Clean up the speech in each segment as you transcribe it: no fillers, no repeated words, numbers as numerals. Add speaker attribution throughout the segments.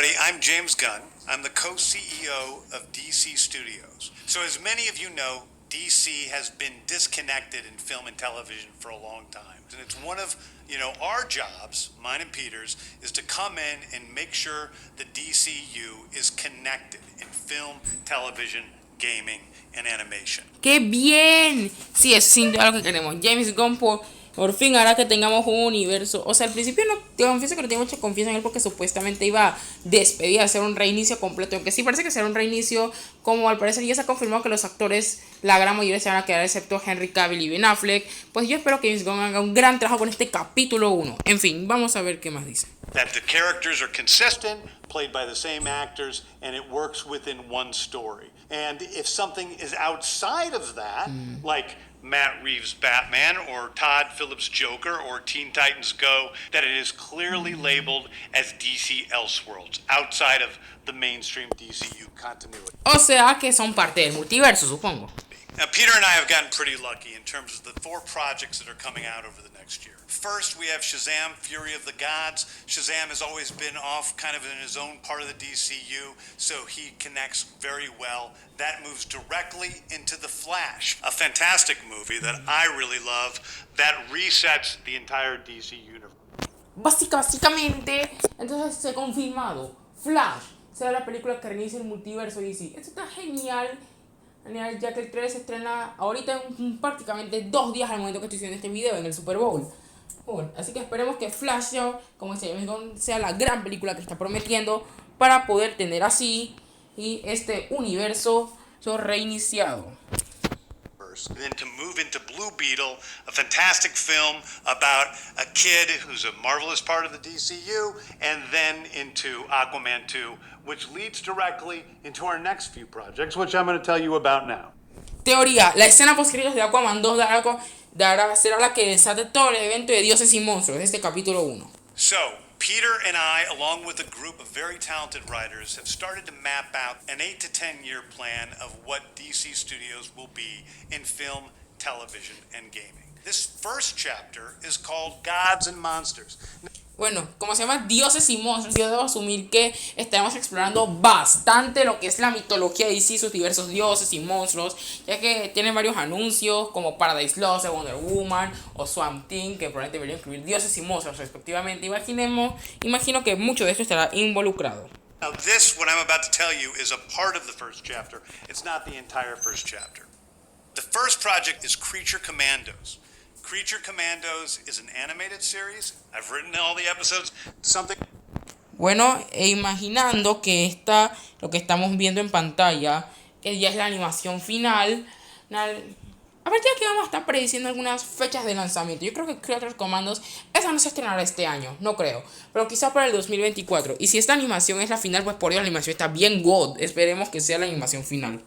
Speaker 1: everybody. I'm James Gunn. I'm the co-CEO of DC Studios. So as many of you know, DC has been disconnected in film and television for a long time. And it's one of, our jobs, mine and Peter's, is to come in and make sure the DCU is connected in film, television, gaming, and animation.
Speaker 2: ¡Qué bien! Sí, es sin duda lo que queremos. James Gunn por fin hará que tengamos un universo. O sea, al principio no te confieso que no tengo mucha confianza en él porque supuestamente iba a despedir, a hacer un reinicio completo. Aunque sí parece que será un reinicio, como al parecer ya se ha confirmado que los actores, la gran mayoría se van a quedar excepto Henry Cavill y Ben Affleck. Pues yo espero que James Gunn haga un gran trabajo con este capítulo 1. En fin, vamos a ver qué más dice.
Speaker 1: That the characters are consistent, played by the same actors, and it works within one story. And if something is outside of that, like Matt Reeves' Batman or Todd Phillips' Joker or Teen Titans Go, that it is clearly labeled as DC Elseworlds, outside of the mainstream DCU continuity.
Speaker 2: O sea que son parte del multiverso, supongo.
Speaker 1: Now, Peter and I have gotten pretty lucky in terms of the 4 projects that are coming out over the next year. First, we have Shazam! Fury of the Gods. Shazam has always been off kind of in his own part of the DCU, so he connects very well. That moves directly into The Flash, a fantastic movie that I really love that resets the entire DC universe.
Speaker 2: Básicamente, entonces se ha confirmado. Flash será la película que reinicia el multiverso DC. Esto está genial. Ya que el trailer se estrena ahorita en prácticamente 2 días al momento que estoy haciendo este video, en el Super Bowl. Bueno, así que esperemos que Flash, como se llama, sea la gran película que está prometiendo para poder tener así y este universo reiniciado.
Speaker 1: Then to move into Blue Beetle, a fantastic film about a kid who's a marvelous part of the DCU, and then into Aquaman 2, which leads directly into our next few projects, which I'm going to tell you about now.
Speaker 2: Teoría, la escena post-créditos de Aquaman 2 será la que desate todo el evento de dioses y monstruos de este capítulo 1.
Speaker 1: So, Peter and I, along with a group of very talented writers, have started to map out an 8 to 10 year plan of what DC Studios will be in film, television, and gaming. This first chapter is called Gods and Monsters.
Speaker 2: Bueno, como se llama Dioses y Monstruos, yo debo asumir que estaremos explorando bastante lo que es la mitología de DC, sus diversos dioses y monstruos, ya que tienen varios anuncios como Paradise Lost, Wonder Woman o Swamp Thing, que probablemente deberían incluir dioses y monstruos respectivamente. Imagino que mucho de esto estará involucrado.
Speaker 1: Now this, what I'm about to tell you, is a part of the first chapter. It's not the entire first chapter. The first project is Creature Commandos. Creature Commandos is an animated series. I've written all the episodes.
Speaker 2: Bueno, imaginando que lo que estamos viendo en pantalla, que ya es la animación final, a partir de aquí vamos a estar prediciendo algunas fechas de lanzamiento. Yo creo que Creature Commandos, esa no se estrenará este año, no creo, pero quizá para el 2024. Y si esta animación es la final, pues por Dios, la animación está bien god. Esperemos que sea la animación final.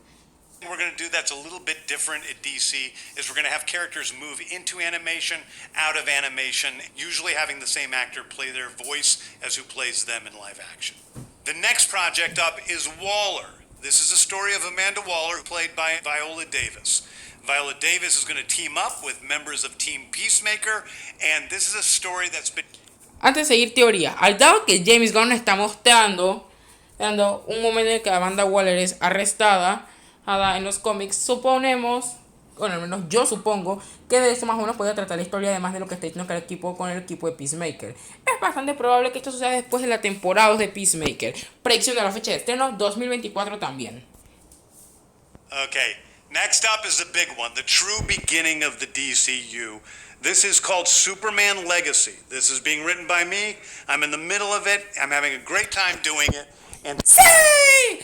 Speaker 1: We're going to do that's a little bit different at DC is we're going to have characters move into animation, out of animation, usually having the same actor play their voice as who plays them in live action. The next project up is Waller. This is a story of Amanda Waller, played by Viola Davis. Viola Davis is going to team up with members of Team Peacemaker, and this is a story that's been...
Speaker 2: Antes de seguir teoría, al dado que James Gunn está mostrando un momento en que Amanda Waller es arrestada en los cómics, suponemos, bueno, al menos yo supongo, que de eso más o menos puede tratar la historia, además de lo que está diciendo con el equipo de Peacemaker. Es bastante probable que esto suceda después de la temporada de Peacemaker. Predicción de la fecha de estreno, 2024 también.
Speaker 1: Okay, next up is the big one, the true beginning of the DCU. This is called Superman Legacy. This is being written by me. I'm in the middle of it. I'm having a great time doing it.
Speaker 2: ¡Sí!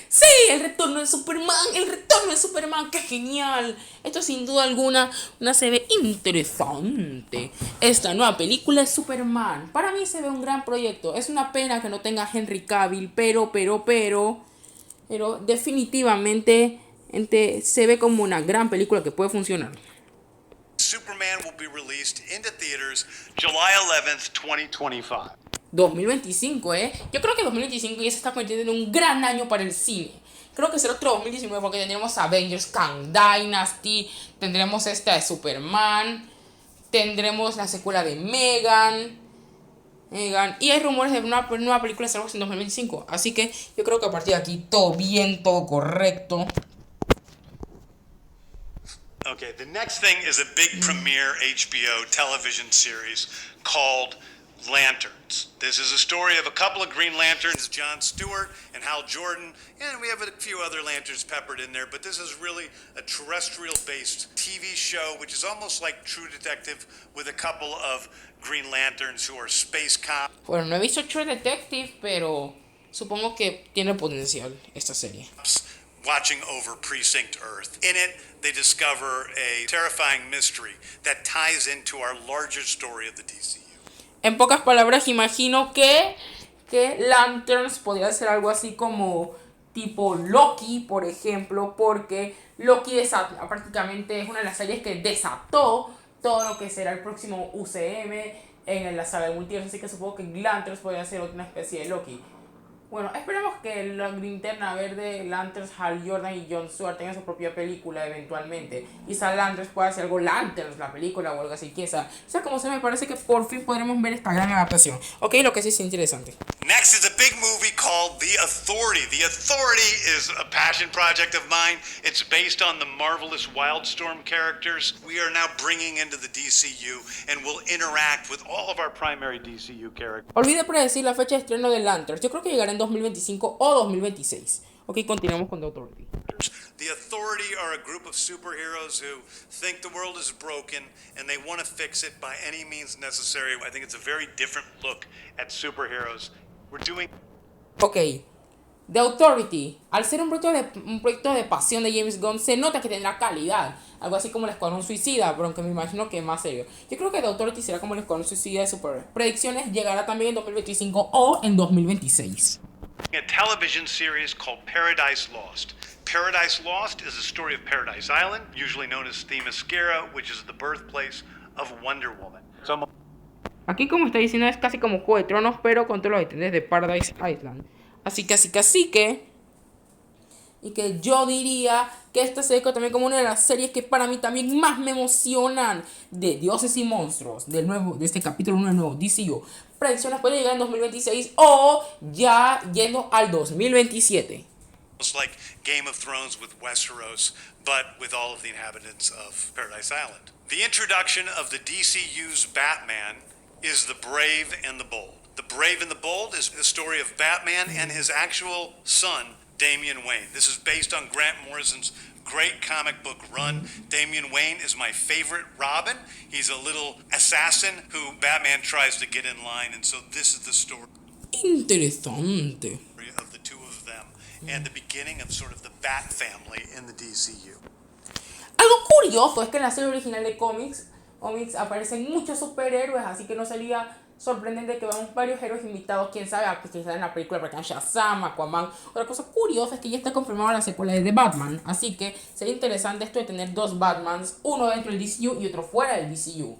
Speaker 2: ¡Sí! El retorno de Superman, ¡qué genial! Esto sin duda alguna se ve interesante. Esta nueva película es Superman. Para mí se ve un gran proyecto. Es una pena que no tenga Henry Cavill, pero definitivamente se ve como una gran película que puede funcionar.
Speaker 1: Superman will be released into theaters July 11th, 2025.
Speaker 2: 2025, Yo creo que 2025 ya se está convirtiendo en un gran año para el cine. Creo que será otro 2019 porque tendremos Avengers, Kang Dynasty, tendremos esta de Superman, tendremos la secuela de Megan. GUNN. Y hay rumores de una nueva película de Star Wars en 2025. Así que yo creo que a partir de aquí todo bien, todo correcto.
Speaker 1: Okay, the next thing is a big premiere HBO television series called Lanterns. This is a story of a couple of Green Lanterns, Jon Stewart and Hal Jordan, and we have a few other lanterns peppered in there, but this is really a terrestrial-based TV show, which is almost like True Detective with a couple of Green Lanterns who are space cops.
Speaker 2: Bueno, no he visto True Detective, pero supongo que tiene potencial esta serie.
Speaker 1: Watching over Precinct Earth. In it, they discover a terrifying mystery that ties into our larger story of the DCU.
Speaker 2: En pocas palabras, imagino que Lanterns podría ser algo así como tipo Loki, por ejemplo, porque Loki prácticamente es una de las series que desató todo lo que será el próximo UCM en la saga del multiverso, así que supongo que Lanterns podría ser una especie de Loki. Bueno, esperemos que la linterna verde, Lanterns, Hal Jordan y Jon Stewart tengan su propia película eventualmente. Quizá Lanterns pueda hacer algo Lanterns, la película o algo así, quién sabe. O sea, como se me parece que por fin podremos ver esta gran adaptación. Ok, lo que sí es interesante.
Speaker 1: Next is a big movie called The Authority. The Authority is a passion project of mine. It's based on the marvelous Wildstorm characters we are now bringing into the DCU and will interact with all of our primary DCU characters.
Speaker 2: Olvidé predecir la fecha de estreno de Lanterns. Yo creo que llegará en 2025 o 2026. Ok, continuamos con The Authority.
Speaker 1: The Authority are a group of superheroes who think the world is broken and they want to fix it by any means necessary. I think it's a very different look at superheroes. We're doing...
Speaker 2: Ok, The Authority, al ser un proyecto de pasión de James Gunn, se nota que tendrá calidad. Algo así como el Escuadrón Suicida, pero aunque me imagino que es más serio. Yo creo que The Authority será como el Escuadrón Suicida de superhéroes. Predicciones, llegará también en 2025 o en 2026.
Speaker 1: A television series called Paradise Lost. Paradise Lost is a story of Paradise Island, usually known as Themyscira, which is the birthplace of Wonder Woman.
Speaker 2: Aquí, como está diciendo, es casi como Juego de Tronos, pero con todos los detalles de Paradise Island. Así que y que yo diría que esta se ve también como una de las series que para mí también más me emocionan de Dioses y Monstruos, de este capítulo 1 del nuevo DCU. Predicciones puede llegar en 2026 o ya yendo al 2027.
Speaker 1: It's like Game of Thrones with Westeros, but with all of the inhabitants of Paradise Island. The introduction of the DCU's Batman is The Brave and the Bold. The Brave and the Bold is the story of Batman and his actual son, Damian Wayne. This is based on Grant Morrison's great comic book run. Damian Wayne is my favorite Robin. He's a little assassin who Batman tries to get in line, and so this is the story
Speaker 2: Interesante.
Speaker 1: of the two of them and the beginning of sort of the Bat family in the DCU.
Speaker 2: Algo curioso es que en la serie original de cómics aparecen muchos superhéroes, así que no sería sorprendente que veamos varios héroes invitados, quién sabe, quizás en la película para que Shazam, Aquaman. Otra cosa curiosa es que ya está confirmada la secuela de The Batman, así que sería interesante esto de tener dos Batmans, uno dentro del DCU y otro fuera del DCU.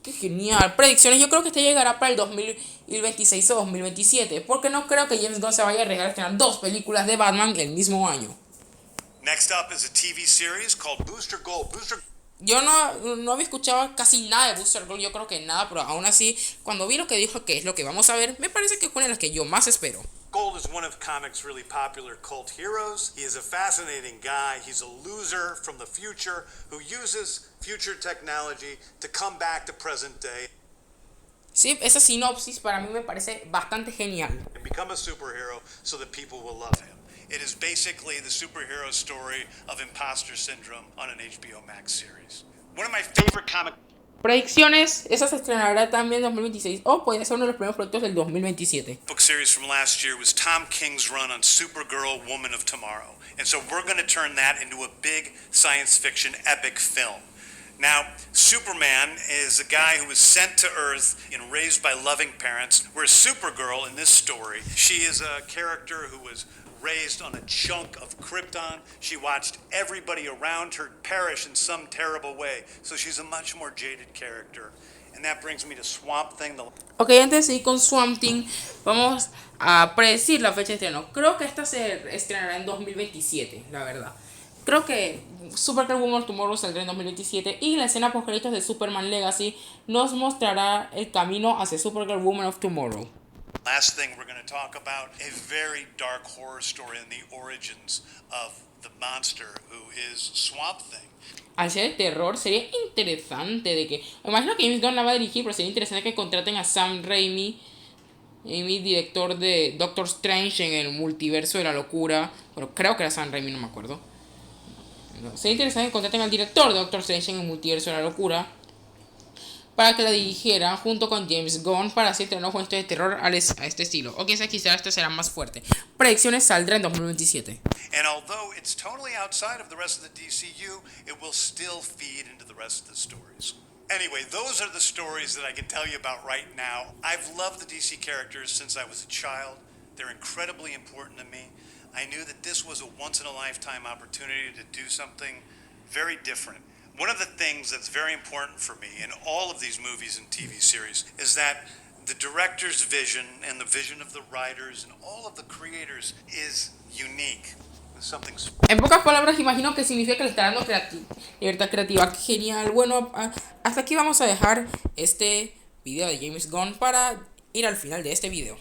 Speaker 2: ¡Qué genial! Predicciones, yo creo que este llegará para el 2026 o 2027, porque no creo que James Gunn se vaya a arriesgar a estrenar dos películas de Batman el mismo año.
Speaker 1: Next up is a TV series called Booster Gold.
Speaker 2: Yo no había escuchado casi nada de Booster Gold, yo creo que nada, pero aún así, cuando vi lo que dijo que es lo que vamos a ver, me parece que es una de las que yo más espero.
Speaker 1: Gold is one of comics' really popular cult heroes. He is a fascinating guy. He's a loser from the future who uses future technology to come back to present day.
Speaker 2: Sí, esa sinopsis para mí me parece bastante genial.
Speaker 1: And become a superhero so that people will love him. It is basically the superhero story of imposter syndrome on an HBO Max series. One of my favorite comic
Speaker 2: Predicciones, esa se estrenará también en 2026 o puede ser uno de los primeros proyectos del 2027.
Speaker 1: book series from last year was Tom King's run on Supergirl, Woman of Tomorrow. And so we're going to turn that into a big science fiction epic film. Now, Superman is a guy who was sent to Earth and raised by loving parents, whereas Supergirl in this story, she is a character who was raised on a chunk of Krypton. She watched everybody around her perish in some terrible way. So she's a much more jaded character. And that brings me to Swamp Thing.
Speaker 2: Ok, antes de ir con Swamp Thing, vamos a predecir la fecha de estreno. Creo que esta se estrenará en 2027, la verdad. Creo que Supergirl Woman of Tomorrow saldrá en 2027 y la escena post créditos de Superman Legacy nos mostrará el camino hacia Supergirl Woman of Tomorrow.
Speaker 1: Last thing, we're going to talk about a very dark horror story in the origins of the monster who is Swamp Thing.
Speaker 2: Al ser de terror, sería interesante de que... Me imagino que James Gunn la va a dirigir, pero sería interesante que contraten a Sam Raimi, director de Doctor Strange en el multiverso de la locura. Pero creo que era Sam Raimi, no me acuerdo. No, sería interesante que contraten al director de Doctor Strange en el multiverso de la locura para que la dirigiera junto con James Gunn para hacer un juego de terror a este estilo. O quizás este será más fuerte. Predicciones saldrá en 2027.
Speaker 1: And although it's totally outside of the rest of the DCU, it will still feed into the rest of the stories. Anyway, those are the stories that I can tell you about right now. I've loved the DC characters since I was a child. They're incredibly important to me. I knew that this was a once-in-a-lifetime opportunity to do something very different. One of the things that's very important for me in all of these movies and TV series is that the director's vision and the vision of the writers and all of the creators is unique. It's something
Speaker 2: En pocas palabras, imagino que significa que le está dando libertad creativa. Genial. Bueno, hasta aquí vamos a dejar este video de James Gunn para ir al final de este video.